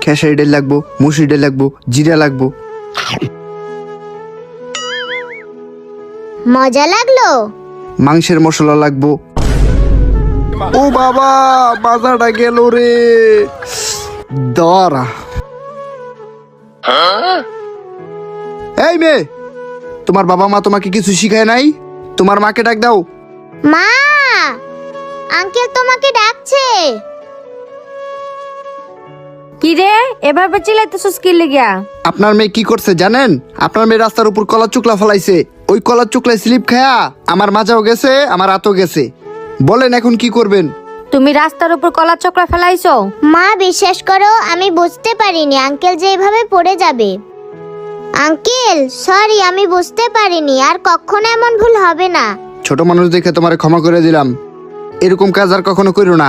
খেসারি ডাল লাগবো, মুসুরি ডাল লাগবো, জিরা লাগবো। মজা লাগলো? মাংসের মশলা লাগবো। ও বাবা, মাজাটা গেল রে। দরা এই মেয়ে, তোমার বাবা মা তোমাকে কিছু শিখায় নাই? তোমার মাকে ডাক দাও। মা, আঙ্কেল তোমাকে ডাকছে। কি রে, এভাবে চিল্লাইতেছস কি লাগিয়া? আপনার মেয়ে কি করছে জানেন? আপনার মেয়ে রাস্তার উপর কলার চুকলা ফলাইছে। ওই কলার চুকলায় স্লিপ খায়া আমার মাজাও গেছে, আমার হাতও গেছে। বলেন এখন কি করবেন? তুমি রাস্তার উপর কলার চক্রা ফেলাইছো? মা, বিশ্বাস করো আমি বুঝতে পারিনি আঙ্কেল যে এভাবে পড়ে যাবে। আঙ্কেল সরি, আমি বুঝতে পারিনি, আর কখনো এমন ভুল হবে না। ছোট মানুষ দেখে তোমার ক্ষমা করে দিলাম। এরকম কাজ আর কখনো করো না।